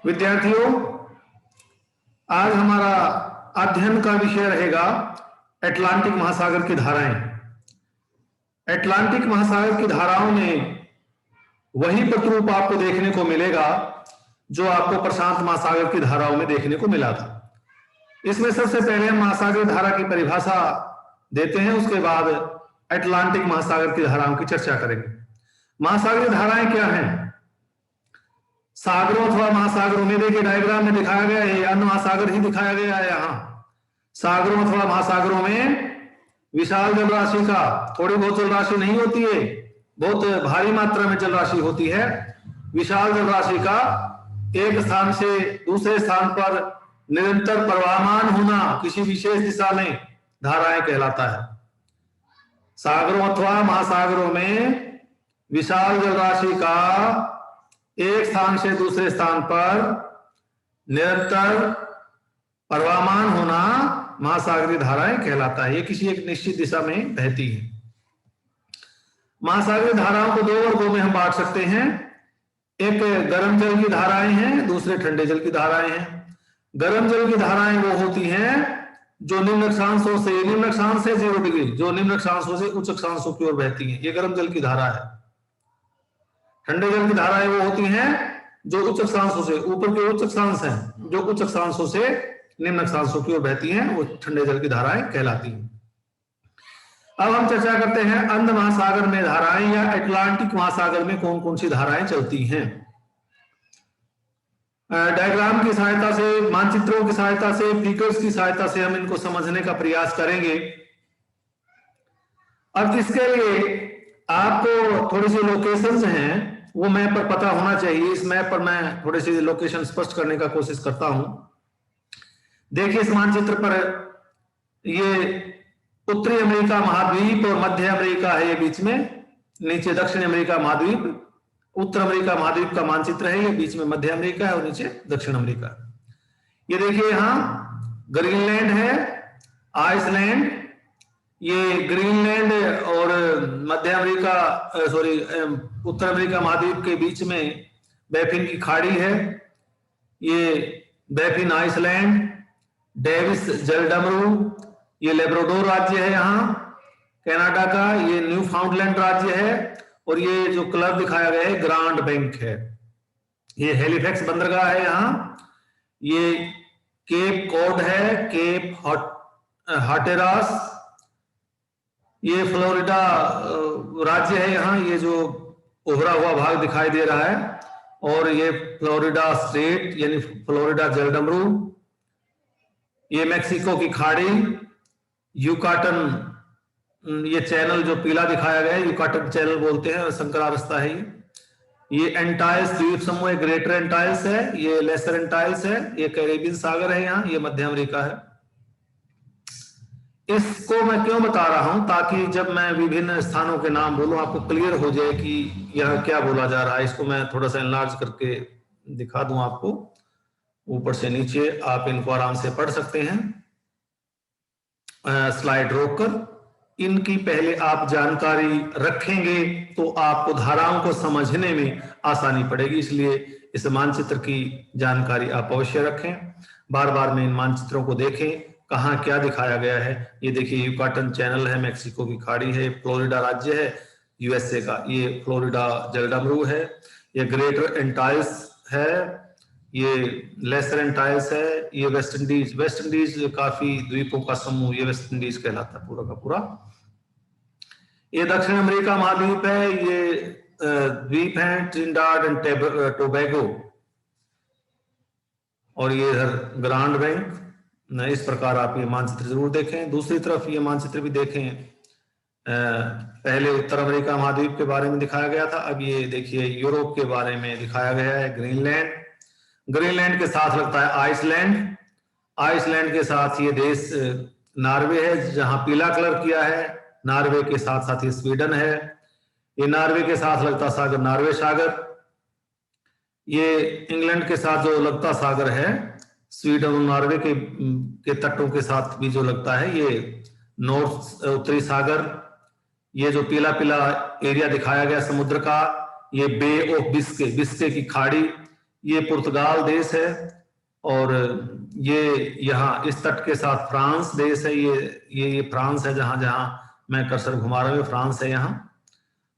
विद्यार्थियों, आज हमारा अध्ययन का विषय रहेगा अटलांटिक महासागर की धाराएं। अटलांटिक महासागर की धाराओं में वही प्रतिरूप आपको देखने को मिलेगा जो आपको प्रशांत महासागर की धाराओं में देखने को मिला था। इसमें सबसे पहले हम महासागर धारा की परिभाषा देते हैं, उसके बाद अटलांटिक महासागर की धाराओं की चर्चा करेंगे। महासागरीय धाराएं क्या हैं? सागरों अथवा महासागरों में, देखिए डायग्राम में दिखाया गया है, अन्य महासागर ही दिखाया गया है। यहाँ सागरों अथवा महासागरों में विशाल जल राशि का, थोड़ी बहुत जल राशि नहीं होती है, बहुत भारी मात्रा में जल राशि होती है। विशाल जल राशि का एक स्थान से दूसरे स्थान पर निरंतर प्रवाहमान होना किसी विशेष दिशा में धाराएं कहलाता है। सागरों अथवा महासागरों में विशाल जल राशि का एक स्थान से दूसरे स्थान पर निरंतर प्रवाहमान होना महासागरीय धाराएं कहलाता है। ये किसी एक निश्चित दिशा में बहती है। महासागरीय धाराओं को दो वर्गों में हम बांट सकते हैं। एक गर्म जल की धाराएं हैं, दूसरे ठंडे जल की धाराएं हैं। गर्म जल की धाराएं वो होती हैं जो निम्न अक्षांशों से, निम्न अक्षांश से 0 डिग्री, जो निम्न अक्षांशों से उच्च अक्षांशों की ओर बहती हैं, ये गर्म जल की धारा है। ठंडे जल की धाराएं वो होती हैं जो उच्च अक्षांशों से, ऊपर के उच्च अक्षांश हैं जो उच्च अक्षांशों से निम्न अक्षांशों की ओर बहती हैं, वो ठंडे जल की धाराएं कहलाती हैं। अब हम चर्चा करते हैं अंध महासागर में धाराएं या अटलांटिक महासागर में कौन कौन सी धाराएं चलती हैं। डायग्राम की सहायता से, मानचित्रों की सहायता से, फिगर्स की सहायता से हम इनको समझने का प्रयास करेंगे। अब इसके लिए आपको थोड़ी सी लोकेशंस हैं, वो मैप पर पता होना चाहिए। इस मैप पर मैं थोड़ी सी लोकेशन स्पष्ट करने का कोशिश करता हूं। देखिए इस मानचित्र पर ये उत्तरी अमेरिका महाद्वीप और मध्य अमेरिका है, ये बीच में, नीचे दक्षिण अमेरिका महाद्वीप, उत्तर अमेरिका महाद्वीप का मानचित्र है, ये बीच में मध्य अमेरिका है और नीचे दक्षिण अमेरिका। ये देखिए यहाँ ग्रीनलैंड है, आइसलैंड, ये ग्रीनलैंड और मध्य अमेरिका, सॉरी उत्तर अमेरिका महाद्वीप के बीच में बैफिन की खाड़ी है। ये बैफिन आइसलैंड, डेविस जलडमरू, ये लेब्राडोर राज्य है यहाँ कनाडा का, ये न्यू फाउंडलैंड राज्य है, और ये जो कलर दिखाया गया है ग्रांड बैंक है। ये हैलिफैक्स बंदरगाह है यहाँ, ये केप कॉड है, केप हाटेरास, ये फ्लोरिडा राज्य है यहाँ, ये जो उभरा हुआ भाग दिखाई दे रहा है, और ये फ्लोरिडा स्टेट यानी फ्लोरिडा जलडमरू, ये मैक्सिको की खाड़ी, यूकाटन, ये चैनल जो पीला दिखाया गया है यूकाटन चैनल बोलते हैं, संकरा रास्ता है ये एंटाइल्स द्वीप समूह, ग्रेटर एंटाइल्स है, ये लेसर एंटाइल्स है, ये कैरेबियन सागर है यहाँ, ये मध्य अमेरिका है। इसको मैं क्यों बता रहा हूं, ताकि जब मैं विभिन्न स्थानों के नाम बोलूं आपको क्लियर हो जाए कि यहाँ क्या बोला जा रहा है। इसको मैं थोड़ा सा एनलार्ज करके दिखा दूं आपको, ऊपर से नीचे आप इनको आराम से पढ़ सकते हैं। स्लाइड रोककर इनकी पहले आप जानकारी रखेंगे तो आपको धाराओं को समझने में आसानी पड़ेगी, इसलिए इस मानचित्र की जानकारी आप अवश्य रखें। बार बार में इन मानचित्रों को देखें, कहाँ क्या दिखाया गया है। ये देखिए यूकाटन चैनल है, मैक्सिको की खाड़ी है, फ्लोरिडा राज्य है यूएसए का, ये फ्लोरिडा जलडमरू है, ये ग्रेटर एंटाइल्स है, ये लेसर एंटाइल्स है, ये वेस्ट इंडीज, वेस्ट इंडीज काफी द्वीपों का समूह, ये वेस्ट इंडीज कहलाता है पूरा का पूरा। ये दक्षिण अमेरिका महाद्वीप है, ये द्वीप है ट्रिनिडाड एंड टोबैगो, और ये इधर ग्रांड बैंक। इस प्रकार आप ये मानचित्र जरूर देखें। दूसरी तरफ ये मानचित्र भी देखें, पहले उत्तर अमेरिका महाद्वीप के बारे में दिखाया गया था, अब ये देखिए यूरोप के बारे में दिखाया गया है। ग्रीनलैंड, ग्रीनलैंड के साथ लगता है आइसलैंड, आइसलैंड के साथ ये देश नॉर्वे है जहां पीला कलर किया है, नॉर्वे के साथ साथ ये स्वीडन है, ये नॉर्वे के साथ लगता सागर नॉर्वे सागर, ये इंग्लैंड के साथ जो लगता सागर है स्वीडन और नॉर्वे के तटों के साथ भी जो लगता है ये नॉर्थ उत्तरी सागर। ये जो पीला पीला एरिया दिखाया गया समुद्र का, ये बे ऑफ बिस्के, बिस्के की खाड़ी, ये पुर्तगाल देश है, और ये यहाँ इस तट के साथ फ्रांस देश है। ये फ्रांस है, जहां जहां मैं कर्सर घुमा रहा हूँ फ्रांस है यहाँ,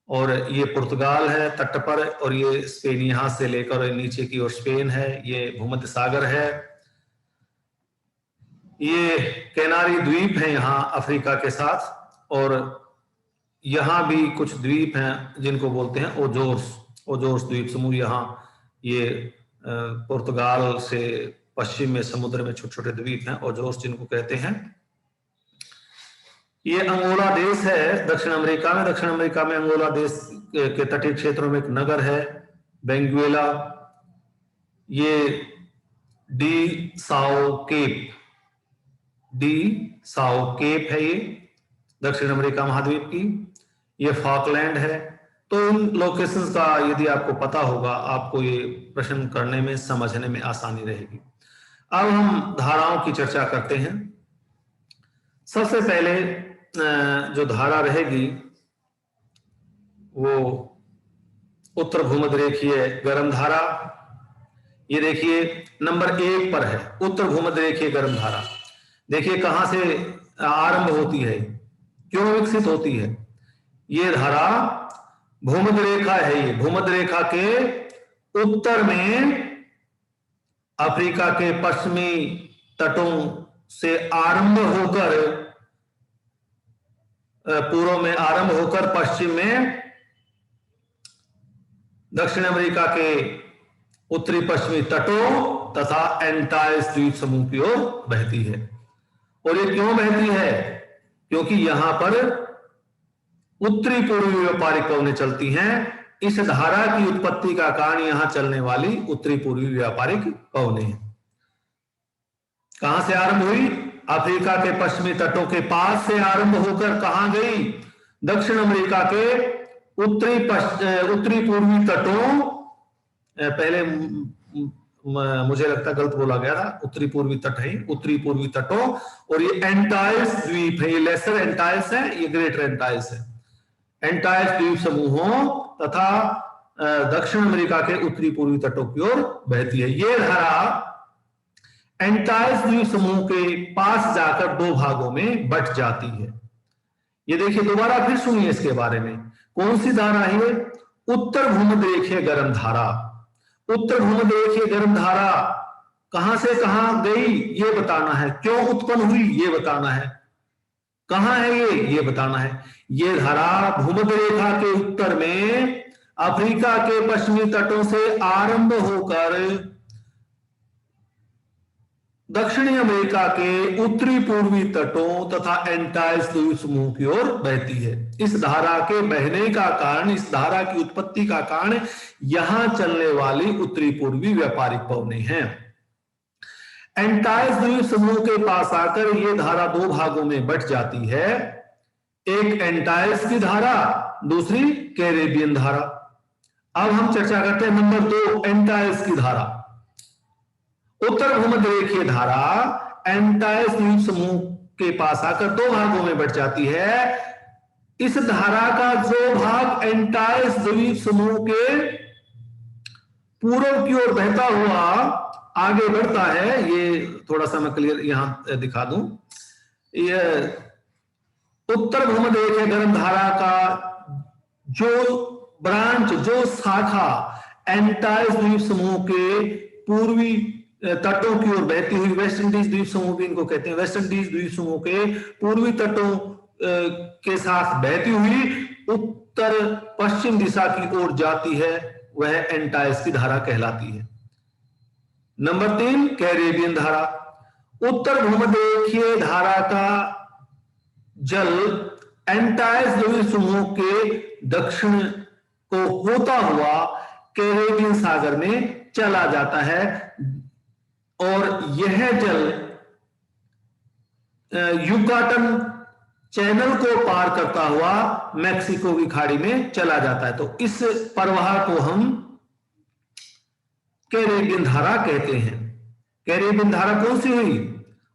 और ये पुर्तगाल है तट पर, और ये स्पेन यहां से लेकर नीचे की ओर स्पेन है। ये भूमध्य सागर है। ये कैनारी द्वीप है यहाँ अफ्रीका के साथ, और यहाँ भी कुछ द्वीप हैं जिनको बोलते हैं ओजोर्स द्वीप समूह। यहाँ ये पुर्तगाल से पश्चिम में समुद्र में छोटे छोटे द्वीप हैं, ओजोर्स जिनको कहते हैं। ये अंगोला देश है दक्षिण अमेरिका में। दक्षिण अमेरिका में अंगोला देश के तटीय क्षेत्रों में एक नगर है बेंगुएला। ये डी साओ केप है, ये दक्षिण अमेरिका महाद्वीप की। ये फॉकलैंड है। तो इन लोकेशंस का यदि आपको पता होगा, आपको ये प्रश्न करने में समझने में आसानी रहेगी। अब हम धाराओं की चर्चा करते हैं। सबसे पहले जो धारा रहेगी वो उत्तर भूमध्य रेखीय गर्म धारा। ये देखिए नंबर 1 पर है उत्तर भूमध्य रेखीय गर्म धारा। देखिए कहां से आरंभ होती है, क्यों विकसित होती है। ये धारा भूमध्य रेखा है। ये भूमध्य रेखा के उत्तर में अफ्रीका के पश्चिमी तटों से आरंभ होकर पूर्व में आरंभ होकर पश्चिम में दक्षिण अमेरिका के उत्तरी पश्चिमी तटों तथा एंटाइल्स द्वीप समूह की ओर बहती है। और ये क्यों बहती है? क्योंकि यहां पर उत्तरी पूर्वी व्यापारिक पवनें चलती हैं। इस धारा की उत्पत्ति का कारण यहां चलने वाली उत्तरी पूर्वी व्यापारिक पवनें हैं। कहां से आरंभ हुई? अफ्रीका के पश्चिमी तटों के पास से आरंभ होकर कहां गई? दक्षिण अमेरिका के उत्तरी पूर्वी तटों, पहले मुझे लगता गलत बोला गया था, उत्तरी पूर्वी तट है, उत्तरी पूर्वी तटों। और ये एंटाइल्स द्वीप है, ये लेसर एंटाइल्स है, ये ग्रेटर एंटाइल्स है। एंटाइल्स द्वीप समूहों तथा दक्षिण अमेरिका के उत्तरी पूर्वी तटों की ओर बहती है। ये धारा एंटाइल्स द्वीप समूह के पास जाकर 2 भागों में बट जाती है। ये देखिए दोबारा फिर सुनिए इसके बारे में। कौन सी धारा है? उत्तर भूमध्य रेखीय गर्म धारा। उत्तर भूमध्य रेखीय गर्म धारा कहां से कहां गई ये बताना है, क्यों उत्पन्न हुई ये बताना है, कहां है ये बताना है। ये धारा भूमध्य रेखा के उत्तर में अफ्रीका के पश्चिमी तटों से आरंभ होकर दक्षिणी अमेरिका के उत्तरी पूर्वी तटों तथा एंटाइल्स द्वीप समूह की ओर बहती है। इस धारा के बहने का कारण, इस धारा की उत्पत्ति का कारण यहां चलने वाली उत्तरी पूर्वी व्यापारिक पवनें हैं। एंटाइल्स द्वीप समूह के पास आकर यह धारा 2 भागों में बट जाती है। एक एंटाइल्स की धारा, दूसरी कैरेबियन धारा। अब हम चर्चा करते हैं नंबर 2 एंटाइल्स की धारा। उत्तर भूमध्य रेखीय धारा एंटाइल्स द्वीप समूह के पास आकर 2 भागों में बट जाती है। इस धारा का जो भाग एंटाइल्स द्वीप समूह के पूर्व की ओर बहता हुआ आगे बढ़ता है, ये थोड़ा सा मैं क्लियर यहां दिखा दूं। ये उत्तर भूमध्य रेखीय गर्म धारा का जो ब्रांच, जो शाखा एंटाइल्स द्वीप समूह के पूर्वी तटों की ओर बहती हुई, वेस्ट इंडीज द्वीप समूह भी इनको कहते हैं, वेस्ट इंडीज द्वीप समूह के पूर्वी तटों के साथ बहती हुई उत्तर पश्चिम दिशा की ओर जाती है, वह एंटाइल्स की धारा कहलाती है। नंबर 3 कैरेबियन धारा। उत्तर भूमध्य रेखीय धारा का जल एंटाइल्स द्वीप समूह के दक्षिण को होता हुआ कैरेबियन सागर में चला जाता है, और यह जल युकाटन चैनल को पार करता हुआ मैक्सिको की खाड़ी में चला जाता है। तो इस प्रवाह को हम कैरेबियन धारा कहते हैं। कैरेबियन धारा कौन सी हुई?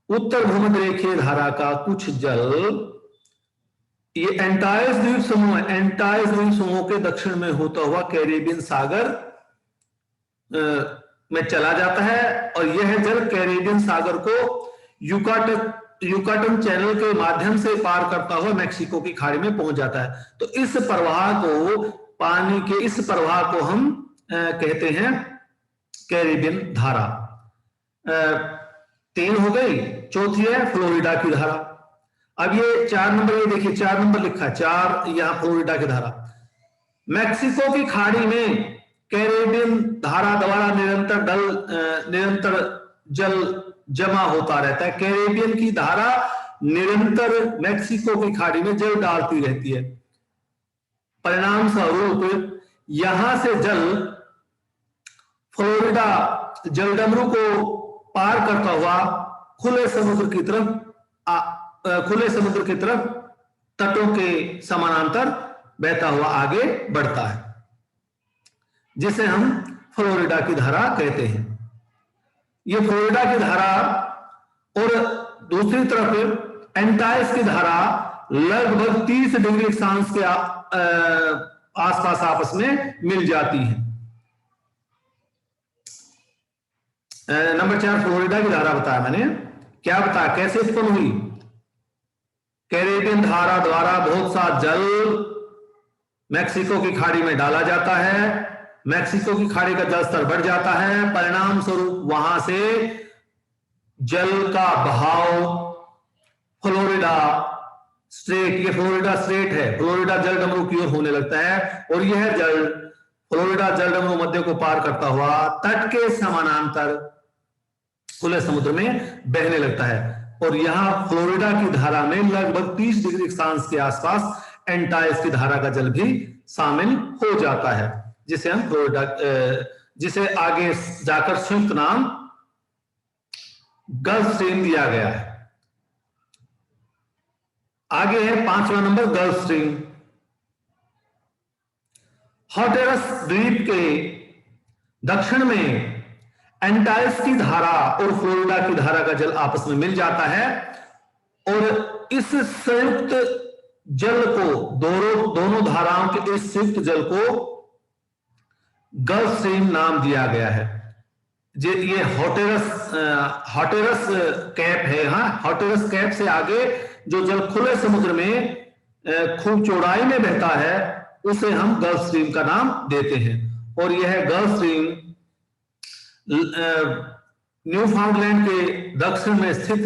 उत्तर भूमध्य रेखीय धारा का कुछ जल ये एंटाइल्स द्वीप समूह, एंटाइल्स द्वीप समूह के दक्षिण में होता हुआ कैरेबियन सागर में चला जाता है और यह जल कैरेबियन सागर को युकाटन चैनल के माध्यम से पार करता हुआ मैक्सिको की खाड़ी में पहुंच जाता है। तो इस प्रवाह को, पानी के इस प्रवाह को हम कहते हैं कैरेबियन धारा। 3 हो गई, चौथी है फ्लोरिडा की धारा। अब ये 4 नंबर, ये देखिए 4 नंबर लिखा है, 4 यहां फ्लोरिडा की धारा। मैक्सिको की खाड़ी में कैरेबियन धारा द्वारा निरंतर जल जमा होता रहता है। कैरेबियन की धारा निरंतर मैक्सिको की खाड़ी में जल डालती रहती है। परिणाम स्वरूप यहां से जल फ्लोरिडा जलडमरू को पार करता हुआ खुले समुद्र की तरफ तटों के समानांतर बहता हुआ आगे बढ़ता है, जिसे हम फ्लोरिडा की धारा कहते हैं। ये फ्लोरिडा की धारा और दूसरी तरफ एंटाइस की धारा लगभग 30 डिग्री अक्षांश के आसपास आपस में मिल जाती है। नंबर 4 फ्लोरिडा की धारा बताया मैंने। क्या बताया, कैसे उत्पन्न हुई? कैरेबियन धारा द्वारा बहुत सा जल मैक्सिको की खाड़ी में डाला जाता है। मैक्सिको की खाड़ी का जल स्तर बढ़ जाता है। परिणाम स्वरूप वहां से जल का बहाव फ्लोरिडा स्ट्रेट, ये फ्लोरिडा स्ट्रेट है, फ्लोरिडा जलडमरू की ओर होने लगता है और यह जल फ्लोरिडा जलडमरू मध्य को पार करता हुआ तट के समानांतर खुले समुद्र में बहने लगता है। और यहां फ्लोरिडा की धारा में लगभग 30 डिग्री अक्षांश के आसपास एंटाइस की धारा का जल भी शामिल हो जाता है, जिसे हम फ्लोरिडा, जिसे आगे जाकर संयुक्त नाम गल्फ स्ट्रीम दिया गया है। आगे है 5वां नंबर, गल्फ स्ट्रीम। हॉटेरस द्वीप के दक्षिण में एंटाइस की धारा और फ्लोरिडा की धारा का जल आपस में मिल जाता है और इस संयुक्त जल को, दोनों धाराओं के इस संयुक्त जल को गल्फ स्ट्रीम नाम दिया गया है। ये हॉटेरस कैप है। हाँ, हॉटेरस कैप से आगे जो जल खुले समुद्र में खूब चौड़ाई में बहता है उसे हम गल्फ स्ट्रीम का नाम देते हैं। और यह गल्फ स्ट्रीम न्यूफाउंडलैंड के दक्षिण में स्थित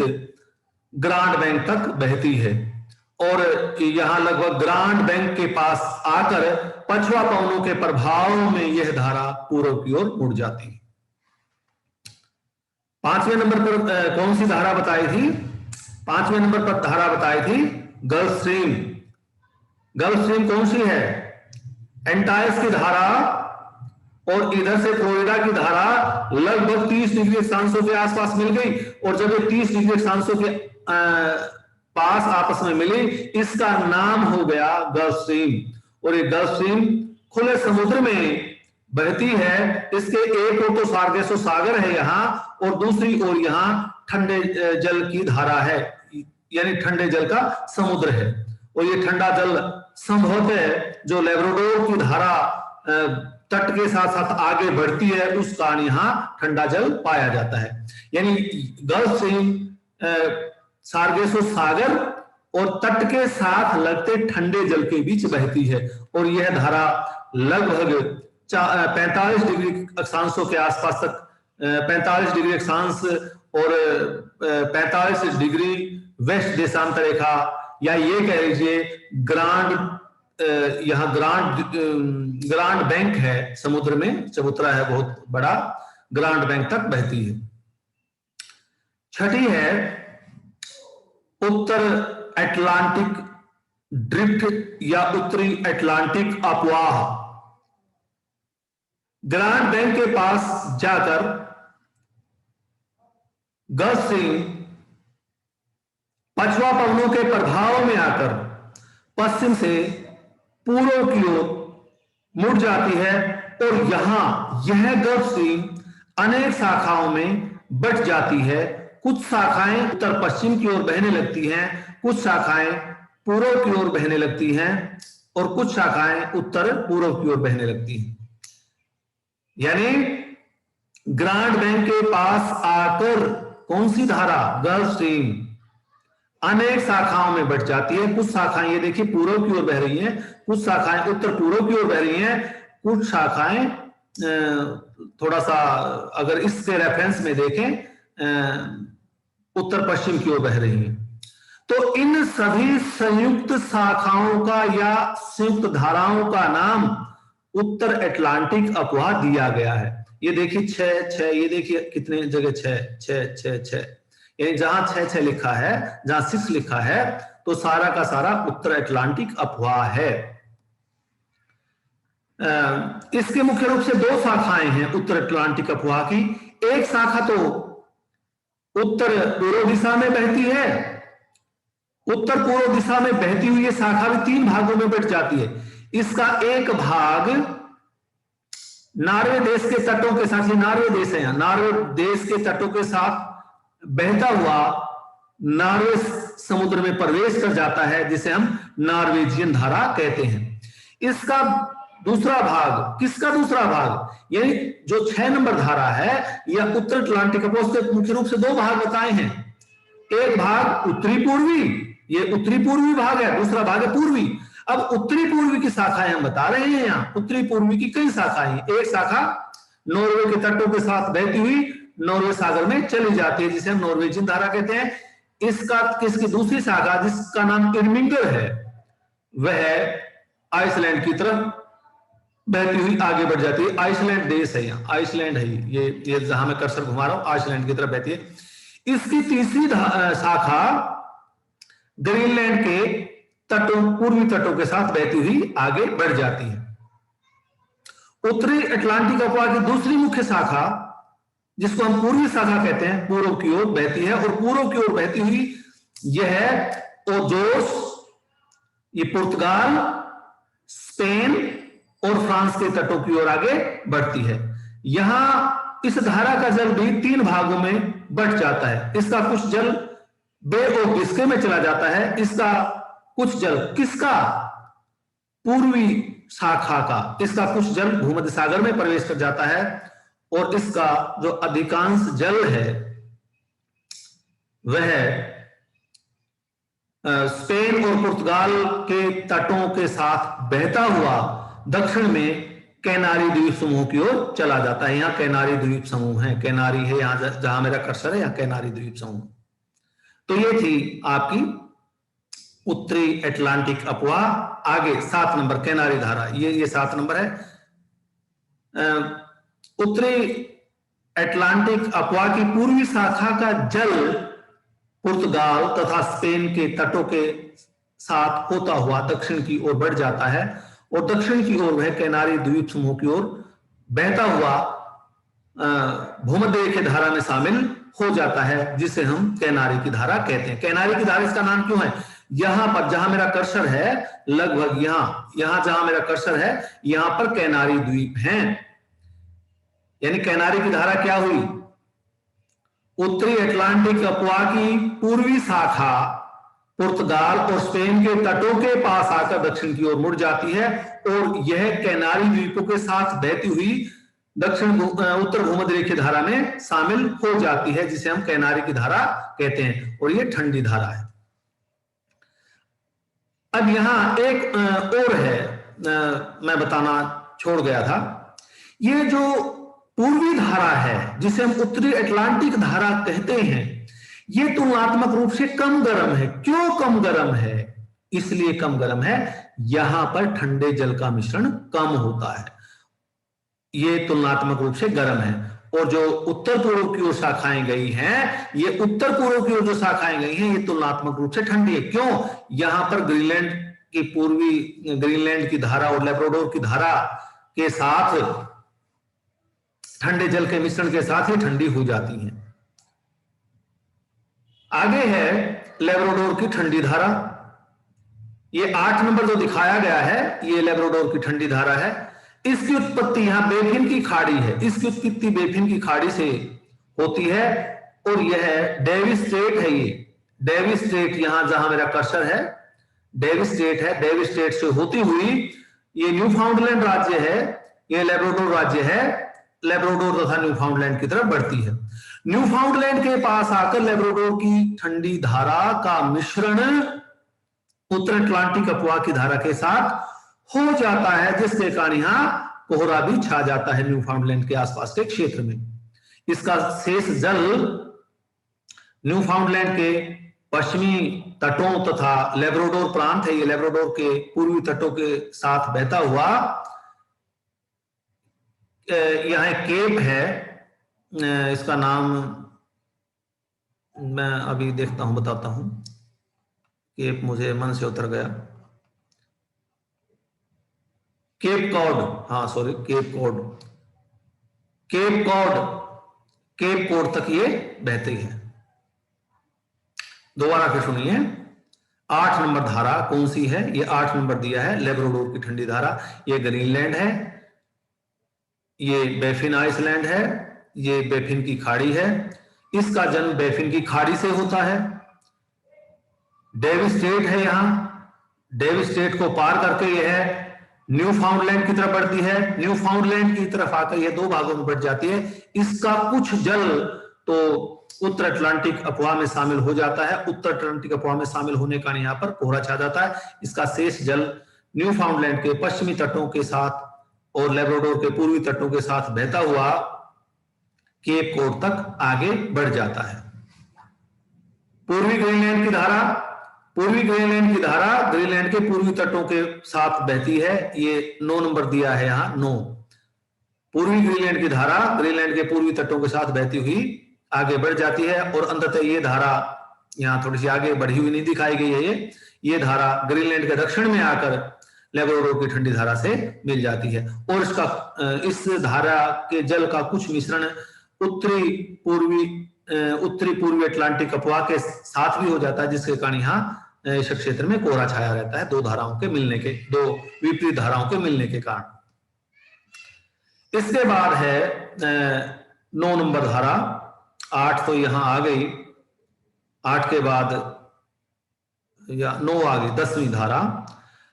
ग्रांड बैंक तक बहती है और यहां लगभग ग्रांड बैंक के पास आकर पछुआ पवनों के प्रभाव में यह धारा पूर्व की ओर मुड़ जाती है। 5वें नंबर पर कौन सी धारा बताई थी? 5वें नंबर पर धारा बताई थी गल्फ स्ट्रीम। गल्फ स्ट्रीम कौन सी है? एंटाइस की धारा और इधर से फ्लोरिडा की धारा लगभग 30 डिग्री अक्षांशों के आसपास मिल गई और जब ये 30 डिग्री अक्षांशों के पास आपस में मिली, इसका नाम हो गया गल्फ स्ट्रीम। और ये गल्फ स्ट्रीम खुले समुद्र में बहती है। इसके एक ओर तो सार्गेसो सागर है यहाँ और दूसरी ओर यहाँ ठंडे जल की धारा है, यानी ठंडे जल का समुद्र है। और ये ठंडा जल संभवतः जो लेब्राडोर की धारा तट के साथ साथ आगे बढ़ती है उस कारण यहाँ ठंडा जल पाया जाता है। यानी गल्फ स्ट्रीम सार्गेसो सागर और तट के साथ लगते ठंडे जल के बीच बहती है और यह धारा लगभग 45 डिग्री अक्षांशों के आसपास तक, 45 डिग्री अक्षांश और 45 डिग्री वेस्ट देशांतर रेखा, या ये कह लीजिए यहाँ ग्रांड बैंक है समुद्र में, चबूतरा है बहुत बड़ा, ग्रांड बैंक तक बहती है। छठी है उत्तर अटलांटिक ड्रिफ्ट या उत्तरी अटलांटिक अपवाह। ग्रांड बैंक के पास जाकर गल्फ स्ट्रीम पछुआ पवनों के प्रभाव में आकर पश्चिम से पूर्व की ओर मुड़ जाती है और यह गल्फ स्ट्रीम अनेक शाखाओं में बट जाती है। कुछ शाखाएं उत्तर पश्चिम की ओर बहने लगती हैं, कुछ शाखाएं पूर्व की ओर बहने लगती हैं और कुछ शाखाएं उत्तर पूर्व की ओर बहने लगती हैं। यानी ग्रांड बैंक के पास आकर कौन सी धारा, गल्फ स्ट्रीम, अनेक शाखाओं में बढ़ जाती है। कुछ शाखाएं ये देखिए पूर्व की ओर बह रही हैं, कुछ शाखाएं उत्तर पूर्व की ओर बह रही हैं, कुछ शाखाएं थोड़ा सा अगर इसके रेफरेंस में देखें उत्तर पश्चिम की ओर बह रही हैं। तो इन सभी संयुक्त शाखाओं का या संयुक्त धाराओं का नाम उत्तर अटलांटिक अपवाह दिया गया है। ये देखिए 6 ये देखिए कितने जगह 6 यानी जहां 6 लिखा है, जहां 6 लिखा है, तो सारा का सारा उत्तर अटलांटिक अपवाह है। इसके मुख्य रूप से 2 शाखाएं हैं उत्तर अटलांटिक अपवाह की। एक शाखा तो उत्तर पूर्व दिशा में बहती है, उत्तर पूर्व दिशा में बहती हुई ये शाखा भी 3 भागों में बट जाती है। इसका एक भाग नॉर्वे देश के तटों के साथ, ये नॉर्वे देश है, यहां नॉर्वे देश के तटों के साथ बहता हुआ नॉर्वे समुद्र में प्रवेश कर जाता है, जिसे हम नॉर्वेजियन धारा कहते हैं। इसका दूसरा भाग, किसका दूसरा भाग, यानी जो 6 नंबर धारा है, यह उत्तर अटलांटिक अपवाह के मुख्य रूप से 2 भाग बताए हैं। एक भाग उत्तरी पूर्वी, ये उत्तरी पूर्वी भाग है, दूसरा भाग है पूर्वी। अब उत्तरी पूर्वी की शाखाएं हम बता रहे हैं। यहाँ उत्तरी पूर्वी की कई शाखाएं हैं। एक शाखा नॉर्वे के तटों के साथ बहती हुई नॉर्वे सागर में चली जाती है, जिसे हम नॉर्वेजियन धारा कहते हैं। किसकी दूसरी शाखा, जिसका नाम इर्मिंगर है, वह आइसलैंड की तरफ बहती हुई आगे बढ़ जाती है। आइसलैंड देश है, यहाँ आइसलैंड है, ये जहां मैं कर्सर घुमा रहा हूं, आइसलैंड की तरफ बहती है। इसकी तीसरी शाखा ग्रीनलैंड के तटों, पूर्वी तटों के साथ बहती हुई आगे बढ़ जाती है। उत्तरी अटलांटिक अपवाह की दूसरी मुख्य शाखा, जिसको हम पूर्वी शाखा कहते हैं, पूर्व की ओर बहती है, और पूर्व की ओर बहती हुई यह है ओजोर्स, ये पुर्तगाल, स्पेन और फ्रांस के तटों की ओर आगे बढ़ती है। यहां इस धारा का जल भी 3 भागों में बट जाता है। इसका कुछ जल बे ऑफ बिस्के में चला जाता है, इसका कुछ जल किसका, पूर्वी शाखा का, इसका कुछ जल भूमध्य सागर में प्रवेश कर जाता है, और इसका जो अधिकांश जल है वह स्पेन और पुर्तगाल के तटों के साथ बहता हुआ दक्षिण में कैनारी द्वीप समूह की ओर चला जाता है। यहाँ कैनारी द्वीप समूह है, कैनारी है यहां जहां मेरा कर्सर है, यहाँ कैनारी द्वीप समूह। तो ये थी आपकी उत्तरी अटलांटिक अपवाह। आगे 7 नंबर कैनारी धारा, ये 7 नंबर है। उत्तरी अटलांटिक अपवाह की पूर्वी शाखा का जल पुर्तगाल तथा स्पेन के तटों के साथ होता हुआ दक्षिण की ओर बढ़ जाता है, और दक्षिण की ओर वह कैनारी द्वीप समूह की ओर बहता हुआ भूमध्य रेखीय धारा में शामिल हो जाता है, जिसे हम कैनारी की धारा कहते हैं। कैनारी की धारा इसका नाम क्यों है, यहां पर जहां मेरा कर्सर है, लगभग यहां जहां मेरा कर्सर है, यहां पर कैनारी द्वीप हैं। यानी कैनारी की धारा क्या हुई, उत्तरी अटलांटिक अपवाह की पूर्वी शाखा पुर्तगाल और स्पेन के तटों के पास आकर दक्षिण की ओर मुड़ जाती है, और यह कैनारी द्वीपों के साथ बहती हुई उत्तर भूमध्य रेखीय धारा में शामिल हो जाती है, जिसे हम कैनारी की धारा कहते हैं, और यह ठंडी धारा है। अब यहां एक और है, मैं बताना छोड़ गया था, ये जो पूर्वी धारा है जिसे हम उत्तरी अटलांटिक धारा कहते हैं, ये तुलनात्मक रूप से कम गर्म है। क्यों कम गर्म है, इसलिए कम गर्म है, यहां पर ठंडे जल का मिश्रण कम होता है, ये तुलनात्मक रूप से गर्म है। और जो उत्तर पूर्व की ओर शाखाएं गई हैं, ये उत्तर पूर्व की ओर जो शाखाएं गई हैं, ये तुलनात्मक रूप से ठंडी है। क्यों, यहां पर ग्रीनलैंड की पूर्वी, ग्रीनलैंड की धारा और लैब्राडोर की धारा के साथ ठंडे जल के मिश्रण के साथ ही ठंडी हो जाती हैं। आगे है लैब्राडोर की ठंडी धारा, ये 8 नंबर जो दिखाया गया है, ये लैब्राडोर की ठंडी धारा है। इसकी उत्पत्ति यहां बेफिन की खाड़ी है, इसकी उत्पत्ति बेफिन की खाड़ी से होती है, और यह डेविस स्ट्रेट है। ये डेविस स्ट्रेट, यहां जहां मेरा कर्सर है, डेविस स्ट्रेट है, डेविस स्ट्रेट से होती हुई ये न्यूफाउंडलैंड राज्य है, ये लैब्राडोर राज्य है, लेब्राडोर तथा न्यूफाउंडलैंड की तरफ बढ़ती है। न्यूफाउंडलैंड के पास आकर लेब्राडोर की ठंडी धारा का मिश्रण उत्तर अटलांटिक अपवा की धारा के साथ हो जाता है, जिसके कारण यहां कोहरा भी छा जाता है न्यूफाउंडलैंड के आसपास के क्षेत्र में। इसका शेष जल न्यूफाउंडलैंड के पश्चिमी तटों तथा लेब्राडोर प्रांत है, ये लेब्राडोर के पूर्वी तटों के साथ बहता हुआ, यहां एक केप है, इसका नाम मैं अभी देखता हूं, बताता हूं, केप मुझे मन से उतर गया, केप कॉड, हाँ sorry, Cape Cod, Cape Cod, Cape Cod तक ये बहती है। दोबारा फिर सुनिए, 8 नंबर धारा कौन सी है? ये 8 नंबर दिया है, लेब्राडोर की ठंडी धारा। ये ग्रीनलैंड है, ये बैफिन आइसलैंड है, ये बैफिन की खाड़ी है। इसका जन्म बैफिन की खाड़ी से होता है। डेविस स्ट्रेट है, यहां डेविस स्ट्रेट को पार करके यह न्यूफाउंडलैंड की तरफ बढ़ती है। न्यूफाउंडलैंड की तरफ आकर यह 2 भागों में बढ़ जाती है। इसका कुछ जल तो उत्तर अटलांटिक अपवा में शामिल हो जाता है। उत्तर अटलांटिक अपवा में शामिल होने का यहां पर कोहरा छा जाता है। इसका शेष जल न्यूफाउंडलैंड के पश्चिमी तटों के साथ और लेब्राडोर के पूर्वी तटों के साथ बहता हुआ केप कॉड तक आगे बढ़ जाता है। पूर्वी ग्रीनलैंड की धारा ग्रीनलैंड के पूर्वी तटों के साथ बहती है। ये 9 नंबर दिया है, यहां 9। पूर्वी ग्रीनलैंड की धारा ग्रीनलैंड के पूर्वी तटों के साथ बहती हुई आगे बढ़ जाती है और अंततः ये धारा यहां थोड़ी सी आगे बढ़ी हुई नहीं दिखाई गई है। ये धारा ग्रीनलैंड के दक्षिण में आकर लेब्राडोर की ठंडी धारा से मिल जाती है और इस धारा के जल का कुछ मिश्रण उत्तरी पूर्वी अटलांटिक अपवा के साथ भी हो जाता है, जिसके कारण यहाँ इस क्षेत्र में कोहरा छाया रहता है, 2 विपरीत धाराओं के मिलने के कारण। इसके बाद है 9 नंबर धारा। 8 तो यहां आ गई, 8 के बाद या 9 आ गई, 10वीं धारा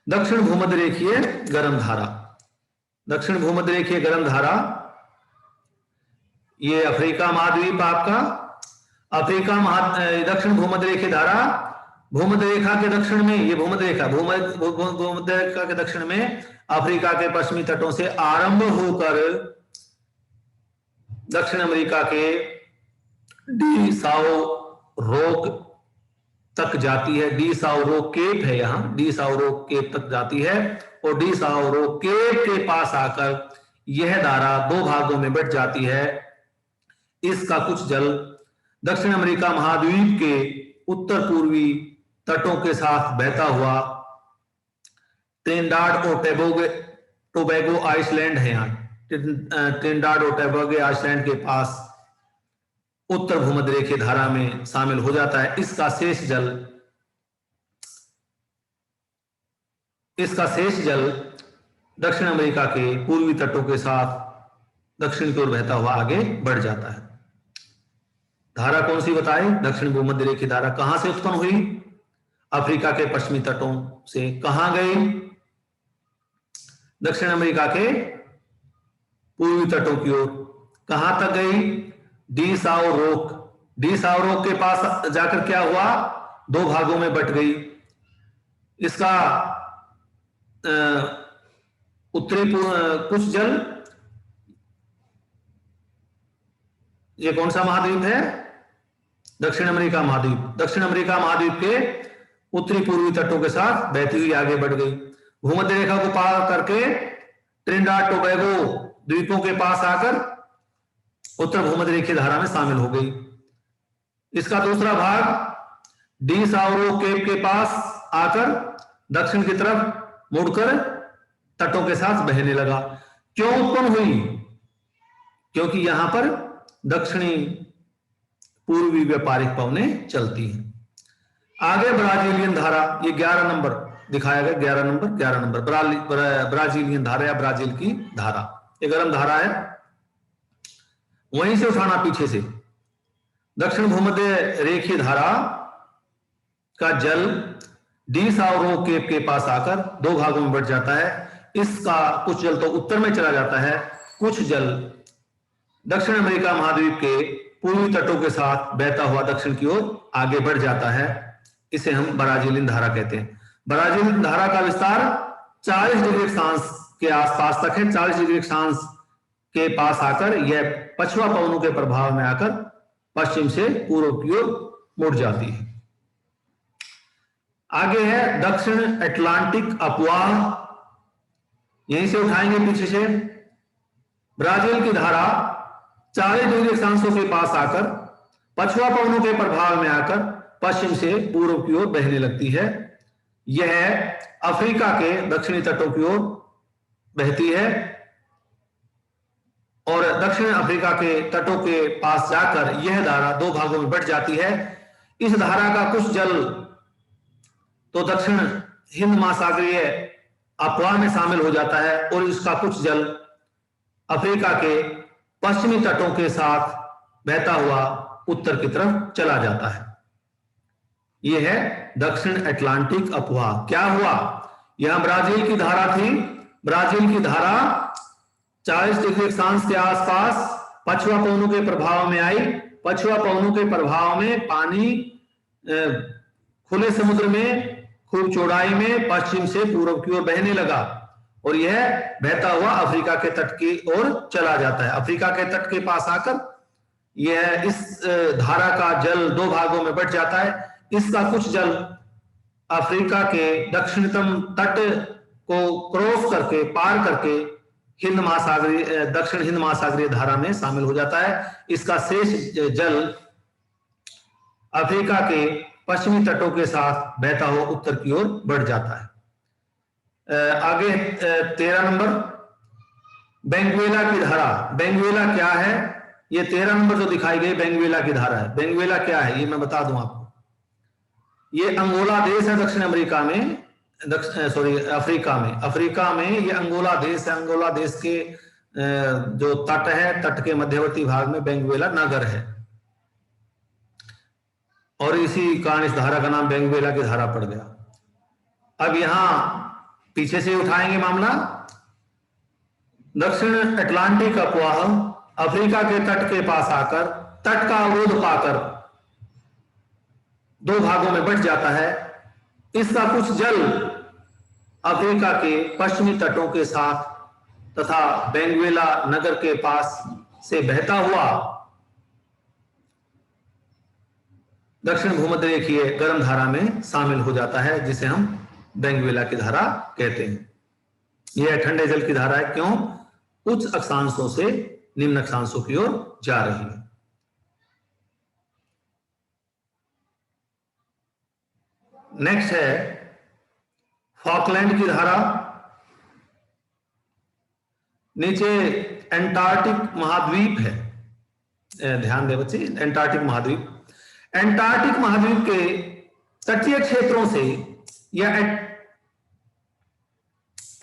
दक्षिण भूमध्य रेखीय गर्म धारा। दक्षिण भूमध्य रेखीय गर्म धारा, ये अफ्रीका महाद्वीप आपका, दक्षिण भूमध्य रेखीय धारा भूमध्य रेखा के दक्षिण में, ये भूमध्य रेखा के दक्षिण में अफ्रीका के पश्चिमी तटों से आरंभ होकर दक्षिण अमेरिका के डी साओ रोक तक जाती है। डी साओ रोक केप है, यहां डी साओ रोक केप तक जाती है और डी साओ रोक केप के पास आकर यह धारा 2 भागों में बट जाती है। इसका कुछ जल दक्षिण अमेरिका महाद्वीप के उत्तर पूर्वी तटों के साथ बहता हुआ ट्रिनिडाड और टोबैगो आइसलैंड है, यहाँ ट्रिनिडाड और टोबैगो आइसलैंड के पास उत्तर भूमध्य रेखीय धारा में शामिल हो जाता है। इसका शेष जल दक्षिण अमेरिका के पूर्वी तटों के साथ दक्षिण की ओर बहता हुआ आगे बढ़ जाता है। धारा कौन सी बताए? दक्षिण भूमध्य रेखीय धारा कहां से उत्पन्न हुई? अफ्रीका के पश्चिमी तटों से कहां गई? दक्षिण अमेरिका के पूर्वी तटों की ओर। कहां तक गई? डी साओ रोक के पास जाकर क्या हुआ? 2 भागों में बट गई। इसका उत्तरी कुछ जल, ये कौन सा महाद्वीप है? दक्षिण अमेरिका महाद्वीप। दक्षिण अमेरिका महाद्वीप के उत्तरी पूर्वी तटों के साथ बहती हुई आगे बढ़ गई। भूमध्य रेखा को पार करके ट्रिनिडाड टोबैगो द्वीपों के पास आकर उत्तर भूमध्य रेखीय धारा में शामिल हो गई। इसका दूसरा भाग डी साओ रोक केप के पास आकर दक्षिण की तरफ मुड़कर तटों के साथ बहने लगा। क्यों उत्पन्न हुई? क्योंकि यहां पर दक्षिणी पूर्वी व्यापारिक पवनें चलती हैं। आगे ब्राजीलियन धारा, ये 11 नंबर दिखाया गया, 11 नंबर ब्राजीलियन धारा या ब्राजील की धारा, ये गर्म धारा है। वहीं से उठाना पीछे से। दक्षिण भूमध्य रेखीय धारा का जल डी साओ रोक केप के पास आकर 2 भागों में बढ़ जाता है। इसका कुछ जल तो उत्तर में चला जाता है, कुछ जल दक्षिण अमेरिका महाद्वीप के पूर्वी तटों के साथ बहता हुआ दक्षिण की ओर आगे बढ़ जाता है। इसे हम ब्राजीलियन धारा कहते हैं। ब्राजीलियन धारा का विस्तार 40 डिग्री अक्षांश के आसपास तक है। 40 डिग्री अक्षांश के पास आकर यह पछुआ पवनों के प्रभाव में आकर पश्चिम से पूर्व की ओर मुड़ जाती है। आगे है दक्षिण अटलांटिक अपवाह, यहीं से उठाएंगे पीछे से। ब्राजील की धारा 40 डिग्री अक्षांशों के पास आकर पछुआ पवनों के प्रभाव में आकर पश्चिम से पूर्व की ओर बहने लगती है। यह अफ्रीका के दक्षिणी तटों की ओर बहती है और दक्षिण अफ्रीका के तटों के पास जाकर यह धारा दो भागों में बढ़ जाती है। इस धारा का कुछ जल तो दक्षिण हिंद महासागरीय अपवाह में शामिल हो जाता है और इसका कुछ जल अफ्रीका के पश्चिमी तटों के साथ बहता हुआ उत्तर की तरफ चला जाता है। यह है दक्षिण अटलांटिक अपवाह। क्या हुआ, यहां ब्राजील की धारा थी। ब्राजील की धारा 40 डिग्री अक्षांश के आसपास पछुआ पवनों के प्रभाव में आई। पछुआ पवनों के प्रभाव में पानी खुले समुद्र में खूब चौड़ाई में पश्चिम से पूर्व की ओर बहने लगा और यह बहता हुआ अफ्रीका के तट की ओर चला जाता है। अफ्रीका के तट के पास आकर यह इस धारा का जल दो भागों में बढ़ जाता है। इसका कुछ जल अफ्रीका के दक्षिणतम तट को क्रॉस करके पार करके हिंद महासागरीय दक्षिण हिंद महासागरीय धारा में शामिल हो जाता है। इसका शेष जल अफ्रीका के पश्चिमी तटों के साथ बहता हुआ उत्तर की ओर बढ़ जाता है। आगे 13 नंबर बेंगुएला की धारा। बेंगुएला क्या है, ये 13 नंबर जो दिखाई गई बेंगुएला की धारा है। बेंगुएला क्या है ये मैं बता दूं आपको। ये अंगोला देश है दक्षिण अमेरिका में, अफ्रीका में। अफ्रीका में ये अंगोला देश है। अंगोला देश के जो तट है, तट के मध्यवर्ती भाग में बेंगुएला नगर है और इसी कारण इस धारा का नाम बेंगुएला की धारा पड़ गया। अब यहां पीछे से उठाएंगे मामला। दक्षिण अटलांटिक अपवाह अफ्रीका के तट के पास आकर तट का अवरोध पाकर दो भागों में बढ़ जाता है। इसका कुछ जल अफ्रीका के पश्चिमी तटों के साथ तथा बेंगुएला नगर के पास से बहता हुआ दक्षिण भूमध्य रेखीय गर्म धारा में शामिल हो जाता है, जिसे हम बेंगुएला की धारा कहते हैं। यह ठंडे जल की धारा है। क्यों, उच्च अक्षांशों से निम्न अक्षांशों की ओर जा रही है। नेक्स्ट है फॉकलैंड की धारा। नीचे एंटार्क्टिक महाद्वीप है, ध्यान दे बच्चे, एंटार्क्टिक महाद्वीप। एंटार्क्टिक महाद्वीप के तटीय क्षेत्रों से या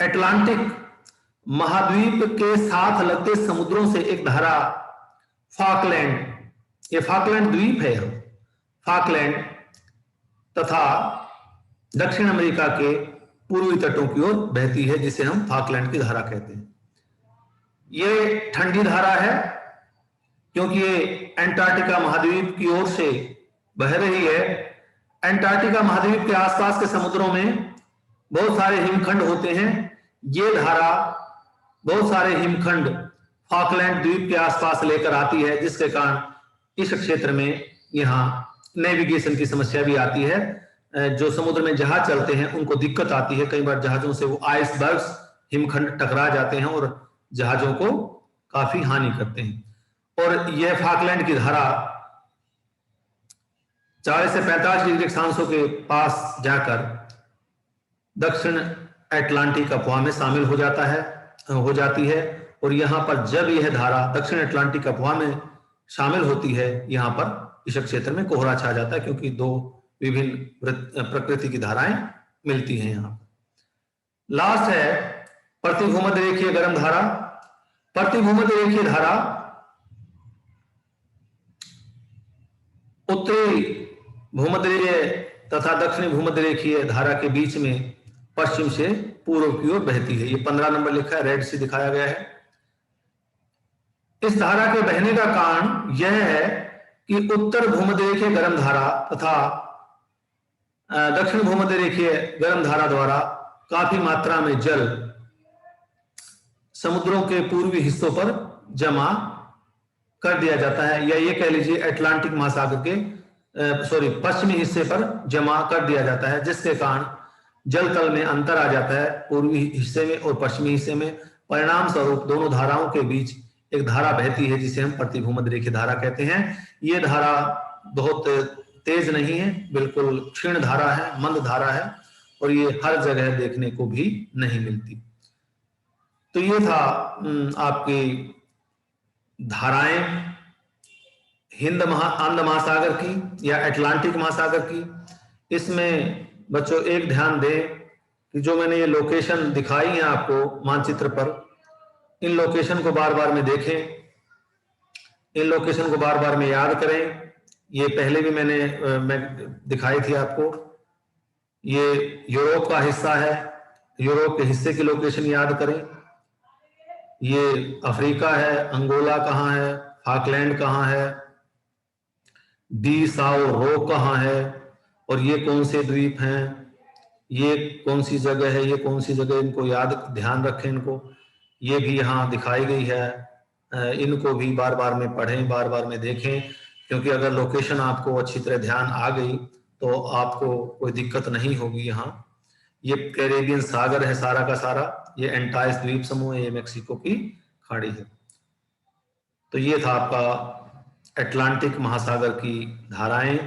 अटलांटिक महाद्वीप के साथ लगते समुद्रों से एक धारा फॉकलैंड, ये फॉकलैंड द्वीप है, फॉकलैंड तथा दक्षिण अमेरिका के पूर्वी तटों की ओर बहती है, जिसे हम फॉकलैंड की धारा कहते हैं। ये ठंडी धारा है क्योंकि ये एंटार्क्टिका महाद्वीप की ओर से बह रही है। एंटार्क्टिका महाद्वीप के आसपास के समुद्रों में बहुत सारे हिमखंड होते हैं। ये धारा बहुत सारे हिमखंड फॉकलैंड द्वीप के आसपास लेकर आती है, जिसके कारण इस क्षेत्र में यहाँ नेविगेशन की समस्या भी आती है। जो समुद्र में जहाज चलते हैं उनको दिक्कत आती है। कई बार जहाजों से वो आइसबर्ग्स हिमखंड टकरा जाते हैं और जहाजों को काफी हानि करते हैं। और यह फॉकलैंड की धारा 40 से 45 डिग्री अक्षांशों के पास जाकर दक्षिण अटलांटिक अपवाह में शामिल हो जाती है। और यहां पर जब यह धारा दक्षिण अटलांटिक अपवाह में शामिल होती है, यहां पर इस क्षेत्र में कोहरा छा जाता है, क्योंकि दो विभिन्न प्रकृति की धाराएं मिलती हैं। यहां लास्ट है प्रतिभूमध्य रेखीय गर्म धारा। प्रतिभूमध्य रेखीय धारा उत्तरी भूमध्य तथा दक्षिणी भूमध्य रेखीय धारा के बीच में पश्चिम से पूर्व की ओर बहती है। ये 15 नंबर लिखा है, रेड से दिखाया गया है। इस धारा के बहने का कारण यह है कि उत्तर भूमध्यरेखीय गर्म धारा तथा दक्षिण भूमध्यरेखीय गर्म धारा द्वारा काफी मात्रा में जल समुद्रों के पूर्वी हिस्सों पर जमा कर दिया जाता है, या ये कह लीजिए अटलांटिक महासागर के पश्चिमी हिस्से पर जमा कर दिया जाता है, जिसके कारण जल तल में अंतर आ जाता है पूर्वी हिस्से में और पश्चिमी हिस्से में। परिणाम स्वरूप दोनों धाराओं के बीच एक धारा बहती है जिसे हम प्रतिभूमध्यरेखीय धारा कहते हैं। ये धारा बहुत तेज नहीं है, बिल्कुल क्षीण धारा है, मंद धारा है, और ये हर जगह देखने को भी नहीं मिलती। तो ये था आपकी धाराएं अंध महासागर की या अटलांटिक महासागर की। इसमें बच्चों एक ध्यान दें कि जो मैंने ये लोकेशन दिखाई है आपको मानचित्र पर, इन लोकेशन को बार बार में देखें, इन लोकेशन को बार बार में याद करें। ये पहले भी मैं दिखाई थी आपको। ये यूरोप का हिस्सा है, यूरोप के हिस्से की लोकेशन याद करें। ये अफ्रीका है, अंगोला कहाँ है, फाकलैंड कहाँ है, डी साओ रो कहाँ है, और ये कौन से द्वीप हैं, ये कौन सी जगह है, ये कौन सी जगह, इनको याद ध्यान रखें इनको। ये भी यहाँ दिखाई गई है, इनको भी बार बार में पढ़ें, बार बार में देखें, क्योंकि अगर लोकेशन आपको अच्छी तरह ध्यान आ गई तो आपको कोई दिक्कत नहीं होगी। यहाँ ये कैरेबियन सागर है सारा का सारा, ये एंटाइस द्वीप समूह है, ये मेक्सिको की खाड़ी है। तो ये था आपका अटलांटिक महासागर की धाराएं।